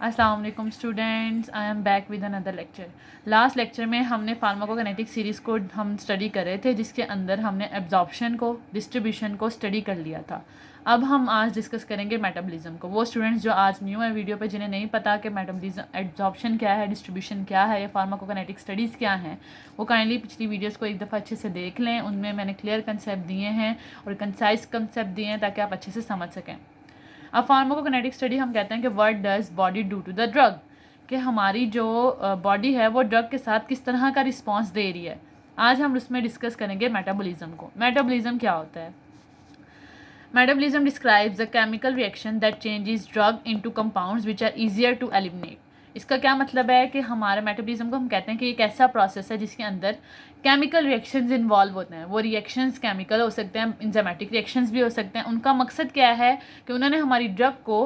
अस्सलाम वालेकुम students, I am back with another lecture. Last lecture में हमने फार्माकोकाइनेटिक सीरीज़ को हम स्टडी कर रहे थे, जिसके अंदर हमने एब्जॉर्प्शन को, डिस्ट्रीब्यूशन को स्टडी कर लिया था। अब हम आज डिस्कस करेंगे मेटाबॉलिज्म को। वो स्टूडेंट्स जो आज न्यू है वीडियो पे, जिन्हें नहीं पता कि मेटाबॉलिज्म एब्जॉर्प्शन क्या है, डिस्ट्रीब्यूशन क्या है, या फार्माकोकाइनेटिक स्टडीज़ क्या हैं, वो काइंडली पिछली वीडियोज़ को एक दफ़ा अच्छे से देख लें। उनमें मैंने क्लियर कंसेप्ट दिए हैं और कंसाइज कंसेप्ट दिए हैं ताकि आप अच्छे से समझ सकें। अब फार्माकोकाइनेटिक स्टडी हम कहते हैं कि what does body do to the drug, कि हमारी जो बॉडी है वो ड्रग के साथ किस तरह का रिस्पॉन्स दे रही है। आज हम उसमें डिस्कस करेंगे मेटाबॉलिज्म को। मेटाबॉलिज्म क्या होता है? Metabolism describes the chemical reaction that changes drug into compounds which are easier to eliminate. इसका क्या मतलब है कि हमारे मेटाबॉलिज्म को हम कहते हैं कि एक ऐसा प्रोसेस है जिसके अंदर केमिकल रिएक्शंस इन्वॉल्व होते हैं। वो रिएक्शंस केमिकल हो सकते हैं, इंजाइमेटिक रिएक्शंस भी हो सकते हैं। उनका मकसद क्या है कि उन्होंने हमारी ड्रग को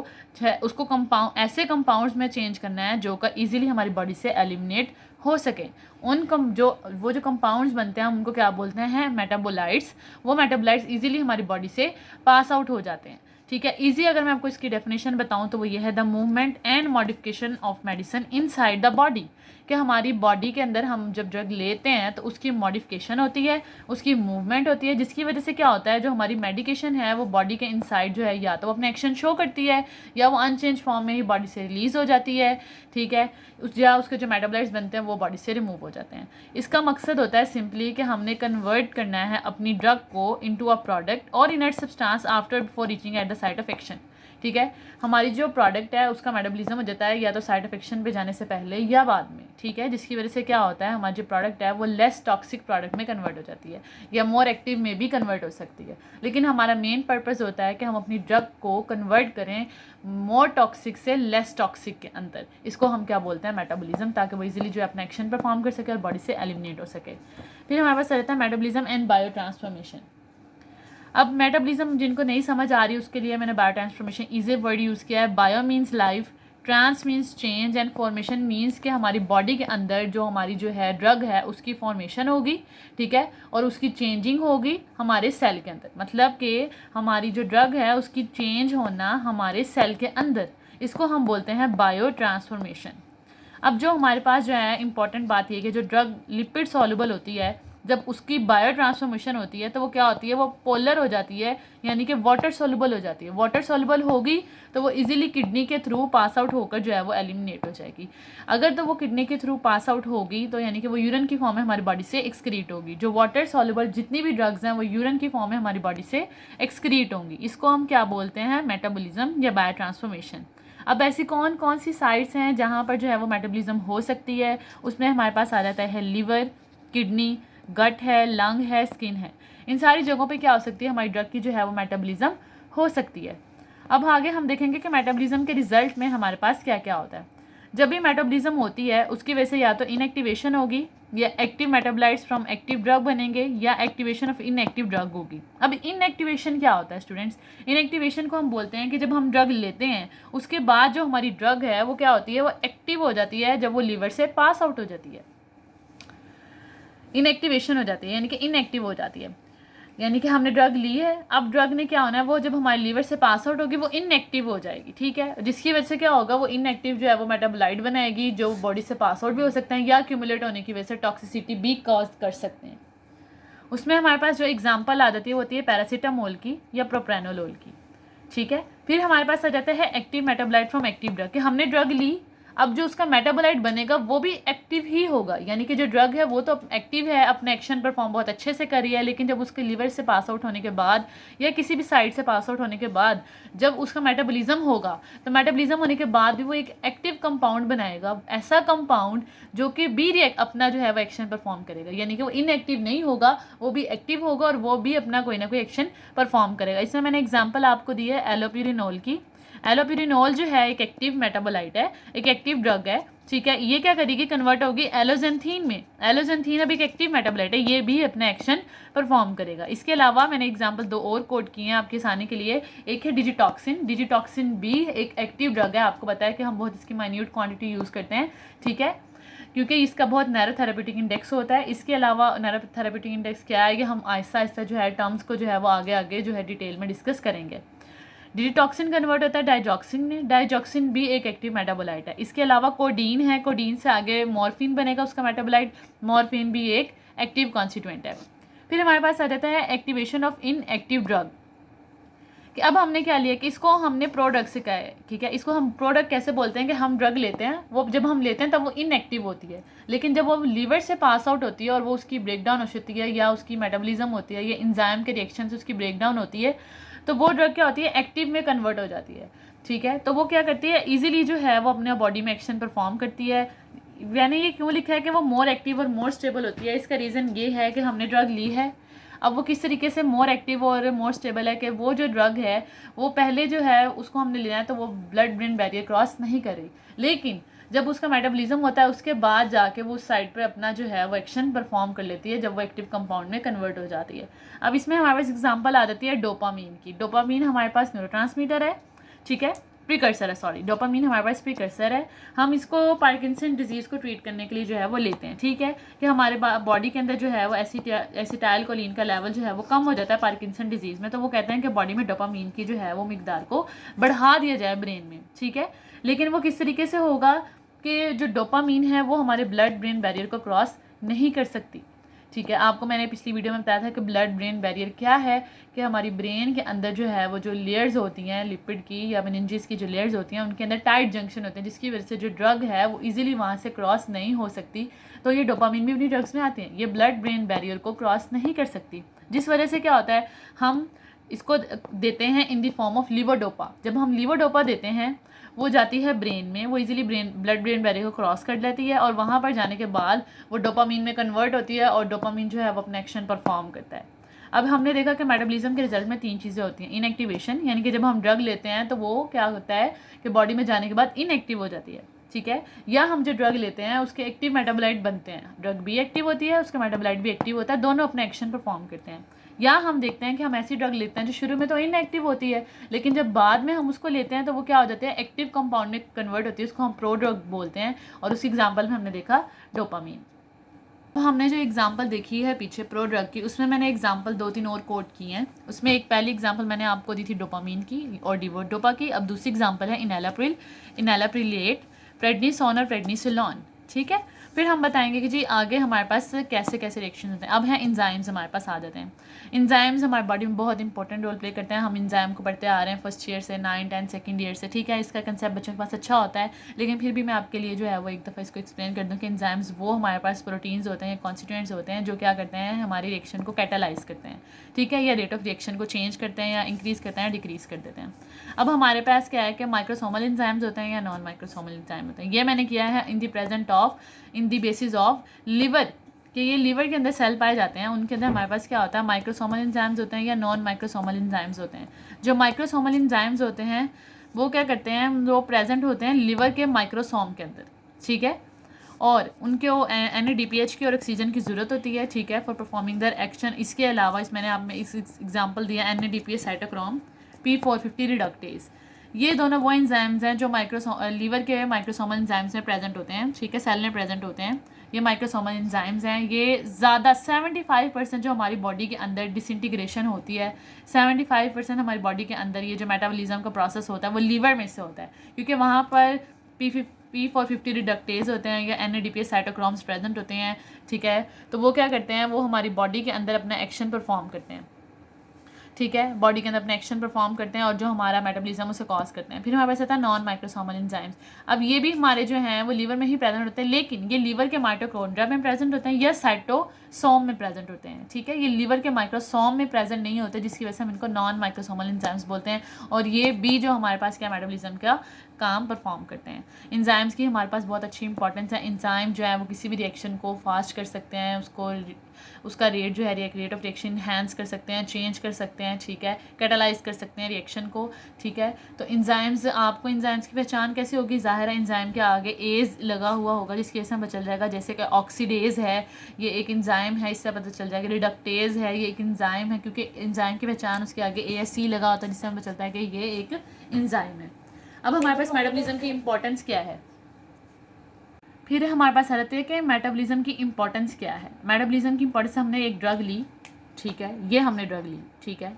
उसको कंपाउंड ऐसे कंपाउंड्स में चेंज करना है जो का ईजिली हमारी बॉडी से एलिमिनेट हो सके। वो जो कंपाउंड्स बनते हैं हम उनको क्या बोलते हैं? मेटाबोलाइट्स। वो मेटाबोलाइट्स ईजिली हमारी बॉडी से पास आउट हो जाते हैं। ठीक है, ईजी अगर मैं आपको इसकी डेफिनेशन बताऊं तो वो ये है, the movement and modification of medicine inside the body. कि हमारी बॉडी के अंदर हम जब ड्रग लेते हैं तो उसकी मॉडिफिकेशन होती है, उसकी मूवमेंट होती है, जिसकी वजह से क्या होता है, जो हमारी मेडिकेशन है वो बॉडी के इनसाइड जो है या तो वो अपने एक्शन शो करती है या वो अनचेंज फॉर्म में ही बॉडी से रिलीज़ हो जाती है। ठीक है, या उसके जो मेटाबोलाइट्स बनते हैं वो बॉडी से रिमूव हो जाते हैं। इसका मकसद होता है सिंपली कि हमने कन्वर्ट करना है अपनी ड्रग को इनटू अ प्रोडक्ट और inert substance after before reaching at the site of action. ठीक है, हमारी जो प्रोडक्ट है उसका मेटाबॉलिज्म हो जाता है या तो साइट ऑफ एक्शन पे जाने से पहले या बाद में। ठीक है, जिसकी वजह से क्या होता है, हमारी जो प्रोडक्ट है वो लेस टॉक्सिक प्रोडक्ट में कन्वर्ट हो जाती है या मोर एक्टिव में भी कन्वर्ट हो सकती है। लेकिन हमारा मेन पर्पस होता है कि हम अपनी ड्रग को कन्वर्ट करें मोर टॉक्सिक से लेस टॉक्सिक के अंदर। इसको हम क्या बोलते हैं? मेटाबॉलिज्म, ताकि वो इजीली जो है अपना एक्शन परफॉर्म कर सके और बॉडी से एलिमिनेट हो सके। फिर हमारे पास रहता है मेटाबॉलिज्म एंड बायो ट्रांसफॉर्मेशन। अब मेटाबॉलिज्म जिनको नहीं समझ आ रही उसके लिए मैंने biotransformation easy word use किया है। Bio means life, trans means change and formation means कि हमारी बॉडी के अंदर जो हमारी जो है ड्रग है उसकी फॉर्मेशन होगी। ठीक है, और उसकी चेंजिंग होगी हमारे सेल के अंदर। मतलब कि हमारी जो ड्रग है उसकी चेंज होना हमारे सेल के अंदर, इसको हम बोलते हैं बायो ट्रांसफॉर्मेशन। अब जो हमारे पास जो है इंपॉर्टेंट बात ये कि जो ड्रग लिपिड सॉल्युबल होती है, जब उसकी बायो ट्रांसफॉर्मेशन होती है तो वो क्या होती है, वो पोलर हो जाती है, यानी कि वाटर सॉल्युबल हो जाती है। वाटर सॉल्युबल होगी तो वो इजीली किडनी के थ्रू पास आउट होकर जो है वो एलिमिनेट हो जाएगी। अगर तो वो किडनी के थ्रू पास आउट होगी तो यानी कि वो यूरिन की फॉर्म में हमारी बॉडी से एक्सक्रीट होगी। जो वाटर सॉल्युबल जितनी भी ड्रग्स हैं वो यूरिन की फॉर्म में हमारी बॉडी से एक्सक्रीट होंगी। इसको हम क्या बोलते हैं? मेटाबॉलिज्म या बायो ट्रांसफॉर्मेशन। अब ऐसी कौन कौन सी साइट्स हैं जहाँ पर जो है वो मेटाबॉलिज्म हो सकती है? उसमें हमारे पास आ जाता है लीवर, किडनी, गट है, लंग है, स्किन है। इन सारी जगहों पे क्या हो सकती है, हमारी ड्रग की जो है वो मेटाबॉलिज्म हो सकती है। अब आगे हम देखेंगे कि मेटाबॉलिज्म के रिजल्ट में हमारे पास क्या क्या होता है। जब भी मेटाबॉलिज्म होती है उसकी वजह से या तो इनएक्टिवेशन होगी या active metabolites from active drug बनेंगे या एक्टिवेशन ऑफ इनएक्टिव ड्रग होगी। अब इनएक्टिवेशन क्या होता है स्टूडेंट्स? इनएक्टिवेशन को हम बोलते हैं कि जब हम ड्रग लेते हैं उसके बाद जो हमारी ड्रग है वो क्या होती है, वो एक्टिव हो जाती है जब वो लीवर से पास आउट हो जाती है। इनएक्टिवेशन हो जाती है यानी कि इनएक्टिव हो जाती है, यानी कि हमने ड्रग ली है, अब ड्रग ने क्या होना है, वो जब हमारे लीवर से पास आउट होगी वो इनएक्टिव हो जाएगी। ठीक है, जिसकी वजह से क्या होगा, वो इनएक्टिव जो है वो मेटाबोलाइट बनाएगी जो बॉडी से पास आउट भी हो सकते हैं या एक्यूमुलेट होने की वजह से टॉक्सिसिटी भी कॉज कर सकते हैं। उसमें हमारे पास जो एग्जाम्पल आ जाती है वो होती है पैरासीटामोल की या प्रोप्रानोलोल की। ठीक है, फिर हमारे पास आ जाता है active metabolite from active drug, कि हमने ड्रग ली, अब जो उसका मेटाबोलाइट बनेगा वो भी एक्टिव ही होगा, यानी कि जो ड्रग है वो तो एक्टिव है, अपने एक्शन परफॉर्म बहुत अच्छे से कर रही है, लेकिन जब उसके लीवर से पास आउट होने के बाद या किसी भी साइड से पास आउट होने के बाद जब उसका मेटाबॉलिज्म होगा तो मेटाबॉलिज्म होने के बाद भी वो एक एक्टिव कंपाउंड बनाएगा, ऐसा कंपाउंड जो कि भी अपना जो है वो एक्शन परफॉर्म करेगा, यानी कि वो इनएक्टिव नहीं होगा, वो भी एक्टिव होगा और वो भी अपना कोई ना कोई एक्शन परफॉर्म करेगा। इसमें मैंने एग्जाम्पल आपको दी है एलोप्यूरिनोल की। एलोप्यूरिनोल जो है एक एक्टिव मेटाबोलाइट है, एक एक्टिव ड्रग है। ठीक है, ये क्या करेगी, कन्वर्ट होगी एलोजेंथीन में। एलोजेंथीन अब एक एक्टिव मेटाबोलाइट है, ये भी अपना एक्शन परफॉर्म करेगा। इसके अलावा मैंने एग्जांपल दो और कोट किए हैं आपकी आसानी के लिए। एक है डिजिटॉक्सिन। डिजिटॉक्सिन भी एक एक्टिव ड्रग है, आपको पता है कि हम बहुत इसकी माइन्यूट क्वांटिटी यूज़ करते हैं। ठीक है, क्योंकि इसका बहुत नैरो थेरेपेटिक इंडेक्स होता है। इसके अलावा नैरो थेरेपेटिक इंडेक्स क्या है, ये हम आहिस्ता आहिस्ता जो है टर्म्स को जो है वो आगे आगे जो है डिटेल में डिस्कस करेंगे। डिजिटॉक्सिन कन्वर्ट होता है डाइजॉक्सिन में, डाइजॉक्सिन भी एक एक्टिव मेटाबोलाइट है। इसके अलावा कोडीन है, कोडीन से आगे मॉर्फिन बनेगा उसका मेटाबोलाइट, मॉर्फिन भी एक एक्टिव कॉन्स्टिट्यूएंट है। फिर हमारे पास आ जाता है एक्टिवेशन ऑफ इनएक्टिव ड्रग, कि अब हमने क्या लिया कि इसको हमने प्रोडक्ट से कहा है, ठीक है। इसको हम प्रोडक्ट कैसे बोलते हैं कि हम ड्रग लेते हैं, वो जब हम लेते हैं तब वो इनएक्टिव होती है, लेकिन जब वो लीवर से पास आउट होती है और वो उसकी ब्रेकडाउन हो सकती है या उसकी मेटाबॉलिज्म होती है या इंजाइम के रिएक्शन से उसकी ब्रेकडाउन होती है, तो वो ड्रग क्या होती है, एक्टिव में कन्वर्ट हो जाती है, ठीक है। तो वो क्या करती है, ईजिली जो है वो अपने बॉडी में एक्शन परफॉर्म करती है। मैंने ये क्यों लिखा है कि वो मोर एक्टिव और मोर स्टेबल होती है, इसका रीज़न ये है कि हमने ड्रग ली है। अब वो किस तरीके से मोर एक्टिव और मोर स्टेबल है कि वो जो ड्रग है वो पहले जो है उसको हमने लेना है तो वो ब्लड ब्रेन बैरियर क्रॉस नहीं कर रही, लेकिन जब उसका मेटाबॉलिज्म होता है उसके बाद जाके वो उस साइड पे अपना जो है वो एक्शन परफॉर्म कर लेती है जब वो एक्टिव कंपाउंड में कन्वर्ट हो जाती है। अब इसमें हमारे पास एग्जांपल आ जाती है डोपामीन की। डोपामीन हमारे पास न्यूरोट्रांसमीटर है, ठीक है, प्रीकर्सर है, सॉरी, डोपामीन हमारे पास प्रीकर्सर है। हम इसको पार्किंसन डिजीज़ को ट्रीट करने के लिए जो है वो लेते हैं, ठीक है, कि हमारे बॉडी के अंदर जो है वो एसिटाइल कोलिन का लेवल जो है वो कम हो जाता है पार्किंसन डिजीज़ में, तो वो कहते हैं कि बॉडी में डोपामीन की जो है वो मिकदार को बढ़ा दिया जाए ब्रेन में, ठीक है। लेकिन वो किस तरीके से होगा कि जो डोपामीन है वो हमारे ब्लड ब्रेन बैरियर को क्रॉस नहीं कर सकती, ठीक है। आपको मैंने पिछली वीडियो में बताया था कि ब्लड ब्रेन बैरियर क्या है, कि हमारी ब्रेन के अंदर जो है वो जो लेयर्स होती हैं लिपिड की या मेनिंजेस की जो लेयर्स होती हैं उनके अंदर टाइट जंक्शन होते हैं, जिसकी वजह से जो ड्रग है वो इजीली वहाँ से क्रॉस नहीं हो सकती। तो ये डोपामीन भी अपनी ड्रग्स में आती हैं, ये ब्लड ब्रेन बैरियर को क्रॉस नहीं कर सकती, जिस वजह से क्या होता है, हम इसको देते हैं in the form of levodopa. जब हम लीवोडोपा देते हैं वो जाती है ब्रेन में, वो इजीली ब्लड ब्रेन बैरियर को क्रॉस कर लेती है और वहाँ पर जाने के बाद वो डोपामीन में कन्वर्ट होती है और डोपामीन जो है वो अपना एक्शन परफॉर्म करता है। अब हमने देखा कि मेटाबॉलिज्म के रिजल्ट में 3 चीज़ें होती हैं। इनएक्टिवेशन, यानी कि जब हम ड्रग लेते हैं तो वो क्या होता है कि बॉडी में जाने के बाद इनएक्टिव हो जाती है, ठीक है, या हम जो ड्रग लेते हैं उसके एक्टिव मेटाबोलाइट बनते हैं, ड्रग भी एक्टिव होती है उसका मेटाबोलाइट भी एक्टिव होता है, दोनों अपना एक्शन परफॉर्म करते हैं। या हम देखते हैं कि हम ऐसी ड्रग लेते हैं जो शुरू में तो इनएक्टिव होती है, लेकिन जब बाद में हम उसको लेते हैं तो वो क्या हो जाते हैं, एक्टिव कंपाउंड में कन्वर्ट होती है, उसको हम प्रो ड्रग बोलते हैं। और उस एग्जाम्पल में हमने देखा डोपामीन। तो हमने जो एग्जांपल देखी है पीछे प्रो ड्रग की, उसमें मैंने एग्जांपल 2-3 और कोट की हैं। उसमें एक पहली एग्जांपल मैंने आपको दी थी डोपामीन की और डिवोडोपा की। अब दूसरी एग्जांपल है इनैलाप्रिलेट, प्रेडनिसोन और प्रेडनिसोलोन, ठीक है। फिर हम बताएंगे कि जी आगे हमारे पास कैसे कैसे रिएक्शन होते हैं। अब हैं इंजाइम्स, हमारे पास आ जाते हैं। इंजाइम्स हमारी बॉडी में बहुत इंपॉर्टेंट रोल प्ले करते हैं। हम इंजाइम को पढ़ते आ रहे हैं फर्स्ट ईयर से, 9, 10 सेकंड ईयर से, ठीक है। इसका कंसेप्ट बच्चों के पास अच्छा होता है, लेकिन फिर भी मैं आपके लिए जो है वो एक दफ़ा इसको एक्सप्लेन कर दूँ कि इंजाइम्स वो हमारे पास प्रोटीन्स होते हैं या कॉन्स्टिट्यूएंट्स होते हैं जो क्या करते हैं, हमारी रिएक्शन को कैटालाइज करते हैं, ठीक है, या रेट ऑफ रिएक्शन को चेंज करते हैं या इंक्रीज़ करते हैं या डिक्रीज़ कर देते हैं। अब हमारे पास क्या है कि माइक्रोसोमल इंजाइम्स होते हैं या नॉन माइक्रोसोमल इंजाइम होते हैं। ये मैंने किया है in the basis of liver, कि ये लीवर के अंदर सेल पाए जाते हैं, उनके अंदर हमारे पास क्या होता है, माइक्रोसोमल इंजाइम्स होते हैं या नॉन माइक्रोसोमल इंजाइम्स होते हैं। जो माइक्रोसोमल इंजाइम्स होते हैं वो क्या करते हैं, वो प्रेजेंट होते हैं लिवर के माइक्रोसोम के अंदर, ठीक है, और उनके वो NADPH की और ऑक्सीजन की ज़रूरत होती है, ठीक है, फॉर परफॉर्मिंग दर एक्शन। इसके अलावा मैंने आप में इस एग्जाम्पल दिया NADPH साइटोक्रोम P450 रिडक्टेज। ये दोनों वो इंजाइम्स हैं जो लीवर के माइक्रोसोमल इंजाइम्स में प्रेजेंट होते हैं, ठीक है, सेल में प्रेजेंट होते हैं। ये माइक्रोसोमल इंजाइम्स हैं, ये ज़्यादा 75% जो हमारी बॉडी के अंदर डिसइंटीग्रेशन होती है, 75% हमारी बॉडी के अंदर ये जो मेटाबॉलिज्म का प्रोसेस होता है वो लीवर में से होता है, क्योंकि वहाँ पर P450 रिडक्टेज होते हैं या NADPH साइटोक्रोम्स प्रेजेंट होते हैं, ठीक है। तो वो क्या करते हैं, वो हमारी बॉडी के अंदर अपना एक्शन परफॉर्म करते हैं, ठीक है, बॉडी के अंदर अपने एक्शन परफॉर्म करते हैं और जो हमारा मेटाबॉलिज्म उसे कॉज करते हैं। फिर हमारे पास आता है नॉन माइक्रोसोमल इंजाइम्स। अब ये भी हमारे जो हैं वो लीवर में ही प्रेजेंट होते हैं, लेकिन ये लीवर के माइटोकॉन्ड्रिया में प्रेजेंट होते हैं या साइटोसोम में प्रेजेंट होते हैं, ठीक है। ये लीवर के माइक्रोसोम में प्रेजेंट नहीं होते, जिसकी वजह से हम इनको नॉन माइक्रोसोमल इंजाइम्स बोलते हैं। और ये भी जो हमारे पास क्या मेटाबॉलिज्म का काम परफॉर्म करते हैं। इंजाइम्स की हमारे पास बहुत अच्छी इंपॉर्टेंस है। इंजाइम जो है वो किसी भी रिएक्शन को फास्ट कर सकते हैं, उसका रेट जो है रेट ऑफ रिएक्शन इन्हांस कर सकते हैं, चेंज कर सकते हैं, ठीक है, कैटालाइज कर सकते हैं रिएक्शन को, ठीक है। तो इंजाइम्स, आपको इंजाइम्स की पहचान कैसे होगी, ज़ाहिर है इंजाइम के आगे एज लगा हुआ होगा जिसकी वजह से हमें चल जाएगा, जैसे कि ऑक्सीडेज है, ये एक इंजाइम है, इससे पता चल जाएगा। रिडक्टेज है, ये एक इंजाइम है, क्योंकि इंजाइम की पहचान उसके आगे ASC लगा होता है, जिससे हमें चलता है कि ये एक इंजाइम है। अब हमारे पास मेटाबॉलिज्म की इंपॉर्टेंस क्या है, फिर हमारे पास आ जाती है कि मेटाबॉलिज्म की इंपॉर्टेंस क्या है। मेटाबॉलिज्म की इंपॉर्टेंस, हमने एक ड्रग ली, ठीक है, ये हमने ड्रग ली, ठीक है,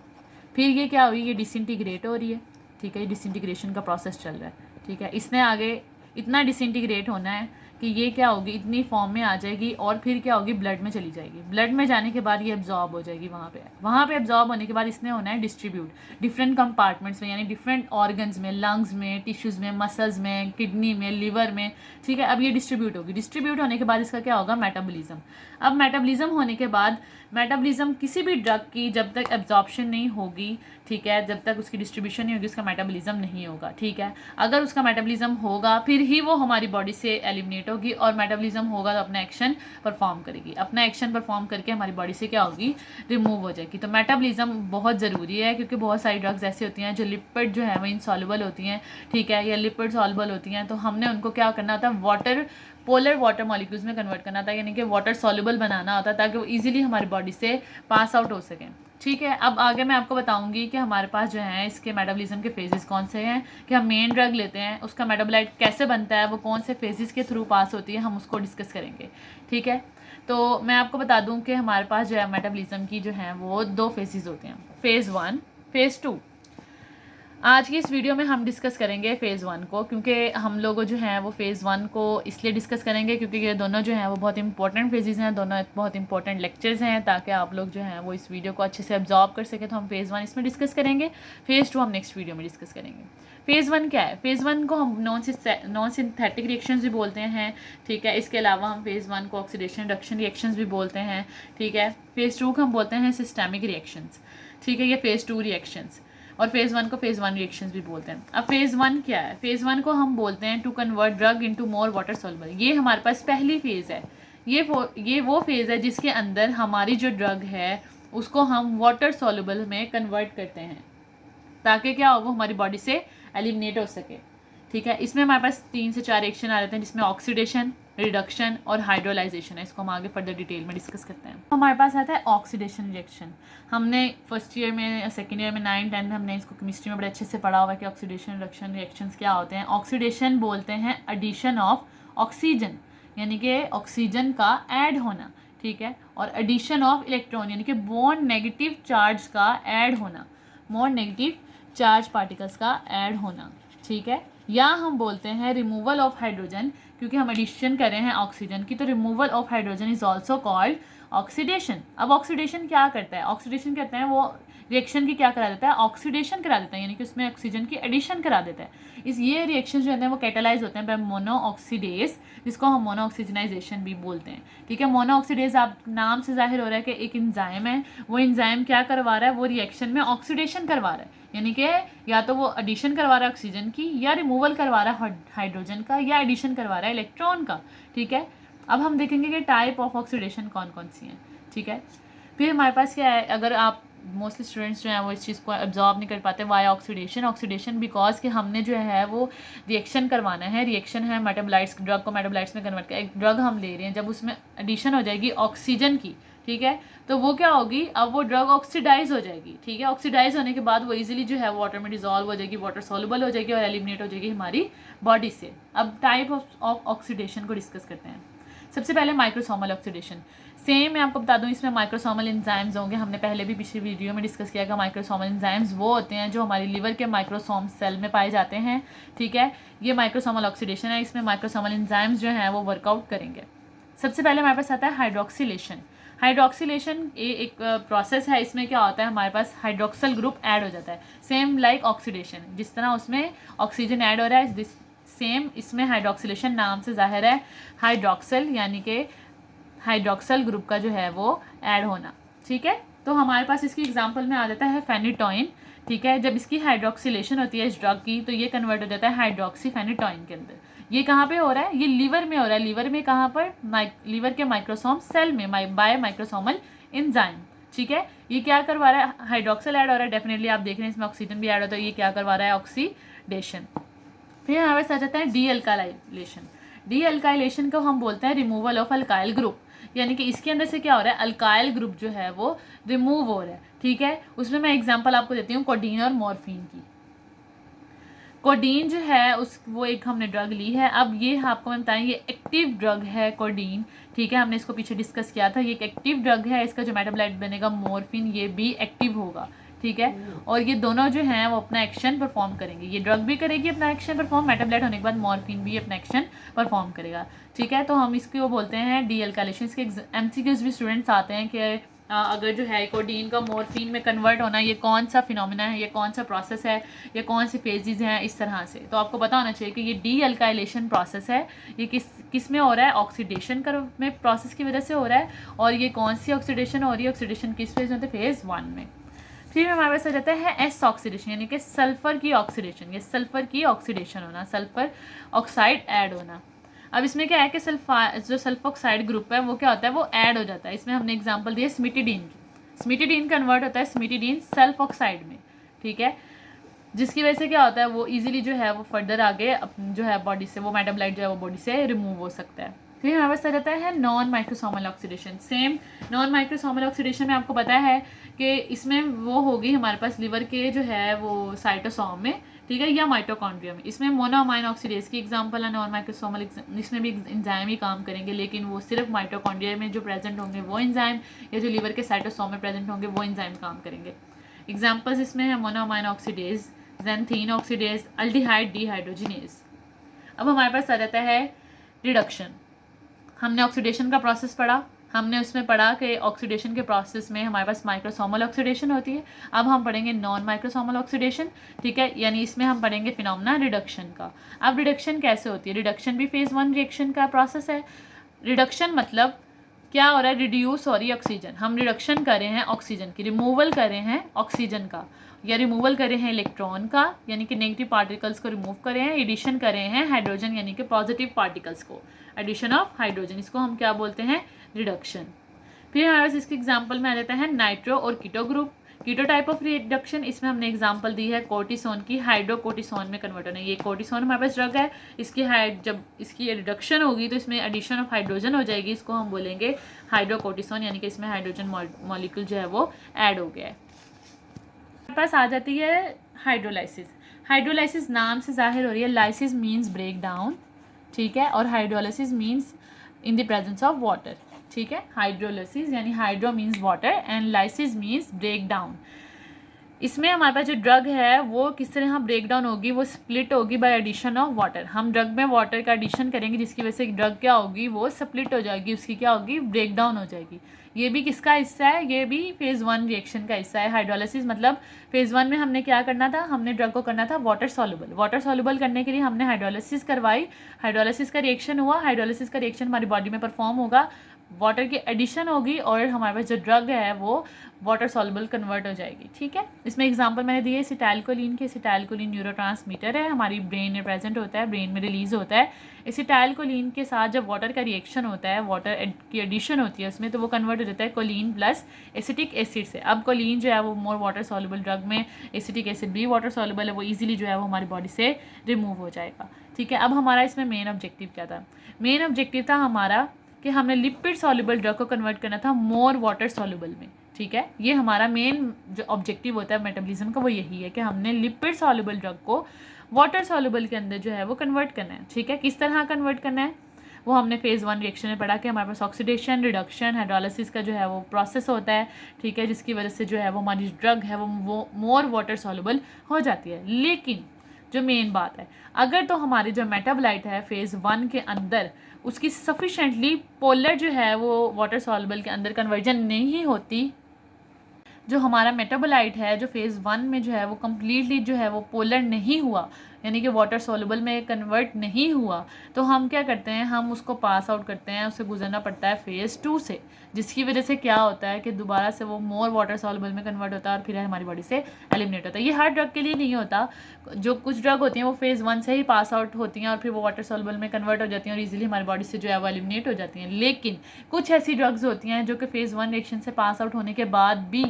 फिर ये क्या हुई, ये डिसइंटीग्रेट हो रही है, ठीक है, डिसइंटीग्रेशन का प्रोसेस चल रहा है, ठीक है। इसने आगे इतना डिसइंटीग्रेट होना है कि ये क्या होगी, इतनी फॉर्म में आ जाएगी और फिर क्या होगी, ब्लड में चली जाएगी। ब्लड में जाने के बाद ये एब्जॉर्ब हो जाएगी वहाँ पे एब्जॉर्ब होने के बाद इसने होना है डिस्ट्रीब्यूट डिफरेंट कंपार्टमेंट्स में, यानी डिफरेंट ऑर्गन्स में, लंग्स में, टिश्यूज़ में, मसल्स में, किडनी में, लिवर में, ठीक है। अब ये डिस्ट्रीब्यूट होगी। डिस्ट्रीब्यूट होने के बाद इसका क्या होगा, मेटाबॉलिज्म। अब मेटाबॉलिज्म होने के बाद मेटाबॉलिज्म किसी भी ड्रग की जब तक एब्जॉर्प्शन नहीं होगी, ठीक है, जब तक उसकी डिस्ट्रीब्यूशन नहीं होगी, उसका मेटाबॉलिज्म नहीं होगा, ठीक है। अगर उसका मेटाबॉलिज्म होगा फिर ही वो हमारी बॉडी से एलिमिनेट होगी, और मेटाबॉलिज्म होगा तो अपना एक्शन परफॉर्म करेगी। अपना एक्शन परफॉर्म करके हमारी बॉडी से क्या होगी, रिमूव हो जाएगी। तो मेटाबॉलिज्म बहुत ज़रूरी है, क्योंकि बहुत सारी ड्रग्स ऐसी होती हैं जो लिपिड जो है वो इनसॉल्युबल होती हैं, ठीक है, या लिपिड सॉल्युबल होती हैं। तो हमने उनको क्या करना होता है, पोलर वाटर मॉलिक्यूल्स में कन्वर्ट करना था, यानी कि वाटर सॉल्युबल बनाना होता है, ताकि वो इजीली हमारी बॉडी से पास आउट हो सकें, ठीक है। अब आगे मैं आपको बताऊंगी कि हमारे पास जो है इसके मेटाबॉलिज्म के फेजेस कौन से हैं, कि हम मेन ड्रग लेते हैं, उसका मेटाबोलाइट कैसे बनता है, वो कौन से फेजेस के थ्रू पास होती है, हम उसको डिस्कस करेंगे, ठीक है। तो मैं आपको बता दूं कि हमारे पास जो है मेटाबॉलिज्म की जो है वो 2 फेजेस होते हैं, फेज़ 1, फेज़ 2। आज की इस वीडियो में हम डिस्कस करेंगे फ़ेज़ 1 को, क्योंकि हम लोग जो हैं वो फ़ेज़ 1 को इसलिए डिस्कस करेंगे क्योंकि ये दोनों जो हैं वो बहुत इंपॉर्टेंट फेजेस हैं, दोनों बहुत इंपॉर्टेंट लेक्चर्स हैं, ताकि आप लोग जो हैं वो इस वीडियो को अच्छे से एब्जॉर्ब कर सकें। तो हम फ़ेज़ 1 इसमें डिस्कस करेंगे, फ़ेज़ 2 हम नेक्स्ट वीडियो में डिस्कस करेंगे। फ़ेज़ 1 क्या है? फ़ेज़ 1 को हम नॉन सिंथेटिक रिएक्शंस भी बोलते हैं, ठीक है। इसके अलावा हम फ़ेज़ 1 को ऑक्सीडेशन रिडक्शन रिएक्शंस भी बोलते हैं, ठीक है। फ़ेज़ 2 को हम बोलते हैं सिस्टेमिक रिएक्शंस, ठीक है, ये फ़ेज़ 2 रिएक्शंस। और फेज़ 1 को फेज़ 1 रिएक्शंस भी बोलते हैं। अब फेज़ 1 क्या है? फेज़ 1 को हम बोलते हैं to convert drug into more water soluble. ये हमारे पास पहली फेज़ है। ये वो फेज़ है जिसके अंदर हमारी जो ड्रग है उसको हम वाटर सॉल्युबल में कन्वर्ट करते हैं, ताकि क्या हो, वो हमारी बॉडी से एलिमिनेट हो सके, ठीक है। इसमें हमारे पास 3 से 4 रिएक्शन आ जाते हैं, जिसमें ऑक्सीडेशन, रिडक्शन और हाइड्रोलाइजेशन है। इसको हम आगे फर्दर डिटेल में डिस्कस करते हैं। हमारे पास आता है ऑक्सीडेशन रिएक्शन। हमने फर्स्ट ईयर में, सेकेंड ईयर में, 9, 10 में हमने इसको केमिस्ट्री में बड़े अच्छे से पढ़ा हुआ है कि ऑक्सीडेशन रिडक्शन रिएक्शंस क्या होते हैं। ऑक्सीडेशन बोलते हैं एडिशन ऑफ ऑक्सीजन, यानी कि ऑक्सीजन का ऐड होना, ठीक है, और एडिशन ऑफ इलेक्ट्रॉन, यानी कि मोर नेगेटिव चार्ज का ऐड होना, मोर नेगेटिव चार्ज पार्टिकल्स का ऐड होना, ठीक है। या हम बोलते हैं रिमूवल ऑफ हाइड्रोजन, क्योंकि हम एडिशन कर रहे हैं ऑक्सीजन की, तो removal of hydrogen is also called oxidation. अब ऑक्सीडेशन क्या करता है? ऑक्सीडेशन कहते हैं वो रिएक्शन की क्या करा देता है, ऑक्सीडेशन करा देता है, यानी कि उसमें ऑक्सीजन की एडिशन करा देता है। ये रिएक्शन जो होते हैं वो कैटालाइज होते हैं बाय मोनो ऑक्सीडेज, जिसको हम मोनो ऑक्सीजनाइजेशन भी बोलते हैं, ठीक है। मोनो ऑक्सीडेज, आप नाम से जाहिर हो रहा है कि एक इंजाइम है, वो इंजाइम क्या करवा रहा है, वो रिएक्शन में ऑक्सीडेशन करवा रहा है, यानी कि या तो वो एडिशन करवा रहा है ऑक्सीजन की, या रिमूवल करवा रहा है हाइड्रोजन का, या एडिशन करवा रहा है इलेक्ट्रॉन का, ठीक है। अब हम देखेंगे कि टाइप ऑफ ऑक्सीडेशन कौन कौन सी हैं, ठीक है। फिर हमारे पास क्या है, अगर आप मोस्टली स्टूडेंट्स जो हैं वो इस चीज़ को एब्जॉर्ब नहीं कर पाते, वाई ऑक्सीडेशन बिकॉज कि हमने जो है वो रिएक्शन करवाना है। रिएक्शन है मेटाबोलाइट्स, ड्रग को मेटाबोलाइट्स में कन्वर्ट कर, एक ड्रग हम ले रहे हैं, जब उसमें एडिशन हो जाएगी ऑक्सीजन की, ठीक है, तो वो क्या होगी, अब वो ड्रग ऑक्सीडाइज हो जाएगी, ठीक है। ऑक्सीडाइज होने के बाद वो इजीली जो है वाटर में डिजॉल्व हो जाएगी, वाटर सॉल्युबल हो जाएगी और एलिमिनेट हो जाएगी हमारी बॉडी से। अब टाइप ऑफ ऑक्सीडेशन को डिस्कस करते हैं। सबसे पहले माइक्रोसोमल ऑक्सीडेशन। सेम मैं आपको बता दूं, इसमें माइक्रोसोमल एंजाइम्स होंगे। हमने पहले भी पिछली वीडियो में डिस्कस किया कि माइक्रोसोमल एंजाइम्स वो होते हैं जो हमारी लिवर के माइक्रोसोम सेल में पाए जाते हैं, ठीक है। ये माइक्रोसोमल ऑक्सीडेशन है, इसमें माइक्रोसोमल एंजाइम्स जो हैं वो वर्कआउट करेंगे। सबसे पहले हमारे पास आता है हाइड्रोक्सिलेशन। हाइड्रोक्सिलेशन एक प्रोसेस है, इसमें क्या होता है, हमारे पास हाइड्रोक्सल ग्रुप ऐड हो जाता है, सेम लाइक ऑक्सीडेशन, जिस तरह उसमें ऑक्सीजन ऐड हो रहा है, सेम इसमें हाइड्रोक्सिलेशन नाम से जाहिर है हाइड्रोक्सल, यानी कि हाइड्रोक्सल ग्रुप का जो है वो ऐड होना, ठीक है। तो हमारे पास इसकी एग्जांपल में आ जाता है फेनिटोइन, ठीक है। जब इसकी हाइड्रोक्सिलेशन होती है इस ड्रग की, तो ये कन्वर्ट हो जाता है हाइड्रोक्सी फेनिटोइन के अंदर। ये कहाँ पे हो रहा है, ये लीवर में हो रहा है। लीवर में कहाँ पर, लीवर के माइक्रोसोम सेल में, बाय माइक्रोसोमल एंजाइम, ठीक है। ये क्या करवा रहा है, हाइड्रोक्सल ऐड हो रहा है, डेफिनेटली आप देख रहे हैं इसमें ऑक्सीजन भी ऐड होता है, ये क्या करवा रहा है, ऑक्सीडेशन। फिर हमारे पास आ जाता है डी अल्काइलेशन। डी अल्काइलेशन को हम बोलते हैं रिमूवल ऑफ अल्काइल ग्रुप, यानी कि इसके अंदर से क्या हो रहा है, अल्काइल ग्रुप जो है वो रिमूव हो रहा है, ठीक है। उसमें मैं एग्जांपल आपको देती हूँ कोडीन और मॉर्फिन की। कोडीन जो है वो एक हमने ड्रग ली है। अब ये आपको मैं बताएं, ये एक्टिव ड्रग है कोडीन, ठीक है। हमने इसको पीछे डिस्कस किया था, ये एक एक्टिव ड्रग है। इसका जो मेटाबोलाइट बनेगा मॉर्फिन, ये भी एक्टिव होगा, ठीक है। और ये दोनों जो हैं वो अपना एक्शन परफॉर्म करेंगे, ये ड्रग भी करेगी अपना एक्शन परफॉर्म, मेटाबोलाइट होने के बाद मॉर्फिन भी अपना एक्शन परफॉर्म करेगा, ठीक है। तो हम इसकी वो बोलते हैं डी एल्काइलेशन। इसके MCQs भी स्टूडेंट्स आते हैं कि अगर जो है कोडीन का मॉर्फिन में कन्वर्ट होना, ये कौन सा फिनोमिना है, ये कौन सा प्रोसेस है, ये कौन सी फेजेस हैं, इस तरह से। तो आपको पता होना चाहिए कि ये डी एल्काइलेशन प्रोसेस है, ये किस में हो रहा है, ऑक्सीडेशन में प्रोसेस की वजह से हो रहा है। और ये कौन सी ऑक्सीडेशन हो रही है, ऑक्सीडेशन किस फेज में होती है, फेज़ 1 में। फिर हमारे पास आ जाता है एस ऑक्सीडेशन, यानी कि सल्फर की ऑक्सीडेशन, ये सल्फर की ऑक्सीडेशन होना, सल्फर ऑक्साइड ऐड होना। अब इसमें क्या है कि जो सल्फोक्साइड ग्रुप है वो क्या होता है, वो ऐड हो जाता है। इसमें हमने एग्जांपल दिया स्मिटिडीन की, स्मिटिडीन कन्वर्ट होता है स्मिटिडीन सल्फोक्साइड में, ठीक है। जिसकी वजह से क्या होता है, वो इजीली जो है वो फर्दर आगे जो है बॉडी से वो मेटाबोलाइट जो है वो बॉडी से रिमूव हो सकता है। फिर हमारे पास आ जाता है non microsomal oxidation. Same non microsomal oxidation में आपको पता है कि इसमें वो होगी हमारे पास लिवर के जो है वो साइटोसोम में, ठीक है, या माइटोकॉन्ड्रिया में। इसमें मोनोअमाइन ऑक्सीडेज की एग्जांपल है नॉन माइक्रोसोमल, इसमें भी एंजाइम ही काम करेंगे, लेकिन वो सिर्फ माइटोकॉन्ड्रिया में जो प्रेजेंट होंगे वो एंजाइम, या जो लिवर के साइटोसोम में प्रेजेंट होंगे वो एंजाइम काम करेंगे। एग्जाम्पल्स इसमें है monoamine oxidase, xanthine oxidase, aldehyde dehydrogenase. अब हमारे पास आ जाता है रिडक्शन। हमने ऑक्सीडेशन का प्रोसेस पढ़ा, हमने उसमें पढ़ा कि ऑक्सीडेशन के प्रोसेस में हमारे पास माइक्रोसोमल ऑक्सीडेशन होती है। अब हम पढ़ेंगे नॉन माइक्रोसोमल ऑक्सीडेशन, ठीक है, यानी इसमें हम पढ़ेंगे फिनोमेना रिडक्शन का। अब रिडक्शन कैसे होती है, रिडक्शन भी फेज़ 1 रिएक्शन का प्रोसेस है। रिडक्शन मतलब क्या हो रहा है, रिड्यूस हो रही है ऑक्सीजन, हम रिडक्शन कर रहे हैं ऑक्सीजन की, रिमूवल कर रहे हैं ऑक्सीजन का, या रिमूवल कर रहे हैं इलेक्ट्रॉन का, यानी कि नेगेटिव पार्टिकल्स को रिमूव कर रहे हैं, एडिशन कर रहे हैं हाइड्रोजन यानी कि पॉजिटिव पार्टिकल्स को, एडिशन ऑफ हाइड्रोजन, इसको हम क्या बोलते हैं, रिडक्शन। फिर हमारे पास इसके एग्जाम्पल में आ जाता है नाइट्रो और keto group. Keto type of reduction, इसमें हमने एग्जांपल दी है कोर्टिसोन की, हाइड्रोकोर्टिसोन में कन्वर्ट होना। ये कोर्टिसोन हमारे पास ड्रग है, इसकी जब इसकी रिडक्शन होगी तो इसमें एडिशन ऑफ हाइड्रोजन हो जाएगी, इसको हम बोलेंगे हाइड्रोकोर्टिसोन, यानी कि इसमें हाइड्रोजन मॉलिक्यूल जो है वो ऐड हो गया है। हमारे पास आ जाती है हाइड्रोलाइसिस। हाइड्रोलाइसिस नाम से जाहिर हो रही है, लाइसिस मीन्स ब्रेक डाउन, ठीक है, और hydrolysis means in the presence of water, ठीक है। हाइड्रोलाइसिस यानी hydro means water and lysis means break down. इसमें हमारे पास जो ड्रग है वो किस तरह ब्रेक डाउन होगी, वो स्प्लिट होगी बाय एडिशन ऑफ वाटर। हम ड्रग में वाटर का एडिशन करेंगे जिसकी वजह से ड्रग क्या होगी, वो स्प्लिट हो जाएगी, उसकी क्या होगी, ब्रेक डाउन हो जाएगी। ये भी किसका हिस्सा है, ये भी फेज़ 1 रिएक्शन का हिस्सा है। हाइड्रोलाइसिस मतलब फेज़ 1 में हमने क्या करना था, हमने ड्रग को करना था वाटर सॉल्युबल। वाटर सॉल्युबल करने के लिए हमने हाइड्रोलाइसिस करवाई, हाइड्रोलाइसिस का रिएक्शन हुआ, हाइड्रोलाइसिस का रिएक्शन हमारी बॉडी में परफॉर्म होगा, वाटर की एडिशन होगी और हमारे पास जो ड्रग है वो वाटर सॉल्युबल कन्वर्ट हो जाएगी, ठीक है। इसमें एग्जांपल मैंने दिए एसिटाइलकोलिन के। एसिटाइलकोलिन न्यूरोट्रांसमीटर है, हमारी ब्रेन में प्रेजेंट होता है, ब्रेन में रिलीज होता है। एसिटाइलकोलिन के साथ जब वाटर का रिएक्शन होता है, वाटर की एडिशन होती है उसमें, तो वो कन्वर्ट हो जाता है कोलिन प्लस एसिटिक एसिड से। अब कोलिन जो है वो मोर वाटर सॉल्युबल ड्रग में, एसिटिक एसिड भी वाटर सॉल्युबल है, वो ईजिली जो है वो हमारी बॉडी से रिमूव हो जाएगा, ठीक है। अब हमारा इसमें मेन ऑब्जेक्टिव क्या था, मेन ऑब्जेक्टिव था हमारा कि हमने लिपिड सॉल्युबल ड्रग को कन्वर्ट करना था मोर वाटर सॉल्युबल में, ठीक है। ये हमारा मेन जो ऑब्जेक्टिव होता है मेटाबॉलिज्म का वो यही है कि हमने लिपिड सॉल्युबल ड्रग को वाटर सॉल्युबल के अंदर जो है वो कन्वर्ट करना है, ठीक है। किस तरह कन्वर्ट करना है वो हमने फेज़ 1 रिएक्शन में पढ़ा कि हमारे पास ऑक्सीडेशन, रिडक्शन, हाइड्रोलाइसिस का जो है वो प्रोसेस होता है, ठीक है, जिसकी वजह से जो है वो हमारी ड्रग है वो मोर वाटर सॉल्युबल हो जाती है। लेकिन जो मेन बात है, अगर तो हमारी जो मेटाबोलाइट है फेज़ 1 के अंदर उसकी सफिशेंटली पोलर जो है वो वाटर सॉल्युबल के अंदर कन्वर्जन नहीं होती, जो हमारा मेटाबोलाइट है जो फेज़ 1 में जो है वो कम्प्लीटली जो है वो पोलर नहीं हुआ, यानी कि वाटर सॉल्युबल में कन्वर्ट नहीं हुआ, तो हम क्या करते हैं, हम उसको पास आउट करते हैं, उससे गुजरना पड़ता है फेज़ 2 से, जिसकी वजह से क्या होता है कि दोबारा से वो मोर वाटर सॉल्युबल में कन्वर्ट होता है और फिर हमारी बॉडी से एलिमिनेट होता है। ये हर ड्रग के लिए नहीं होता, जो कुछ ड्रग होती हैं वो फेज़ 1 से ही पास आउट होती हैं और फिर वो वाटर सॉल्युबल में कन्वर्ट हो जाती हैं और ईजिली हमारी बॉडी से जो है वो एलिमिनेट हो जाती हैं। लेकिन कुछ ऐसी ड्रग्स होती हैं जो कि फेज़ 1 रिएक्शन से पास आउट होने के बाद भी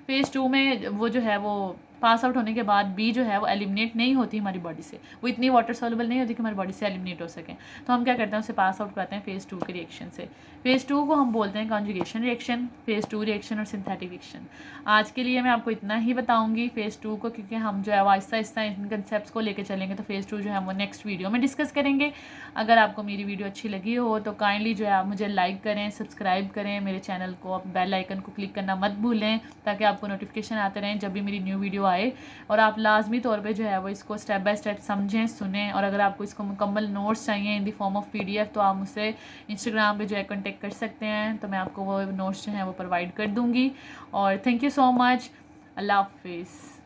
फेज़ 2 में वो जो है वो पास आउट होने के बाद बी जो है वो एलिमिनेट नहीं होती हमारी बॉडी से, वो इतनी वाटर सॉल्युबल नहीं होती कि हमारी बॉडी से एलिमिनेट हो सके। तो हम क्या करते हैं, उसे पास आउट कराते हैं फेज़ 2 के रिएक्शन से। फेज़ 2 को हम बोलते हैं कॉन्जुगेशन रिएक्शन, फेज़ 2 रिएक्शन और सिंथेटिक रिएक्शन। आज के लिए मैं आपको इतना ही बताऊंगी फेज़ 2 को, क्योंकि हम जो है वो आहिस्ता आहिस्ता इन कंसेप्ट को लेकर चलेंगे। तो फेज़ 2 जो है वो नेक्स्ट वीडियो में डिस्कस करेंगे। अगर आपको मेरी वीडियो अच्छी लगी हो तो काइंडली जो है आप मुझे लाइक करें, सब्सक्राइब करें मेरे चैनल को, आप बेल आइकन को क्लिक करना मत भूलें ताकि आपको नोटिफिकेशन आते रहें जब भी मेरी न्यू वीडियो आए। और आप लाजमी तौर पे जो है वो इसको स्टेप बाय स्टेप समझें, सुनें। और अगर आपको इसको मुकम्मल नोट्स चाहिए in the form of PDF तो आप मुझसे इंस्टाग्राम पे जो है कॉन्टेक्ट कर सकते हैं, तो मैं आपको वो नोट्स जो हैं वो प्रोवाइड कर दूँगी। और थैंक यू सो मच। अल्लाह हाफिज़।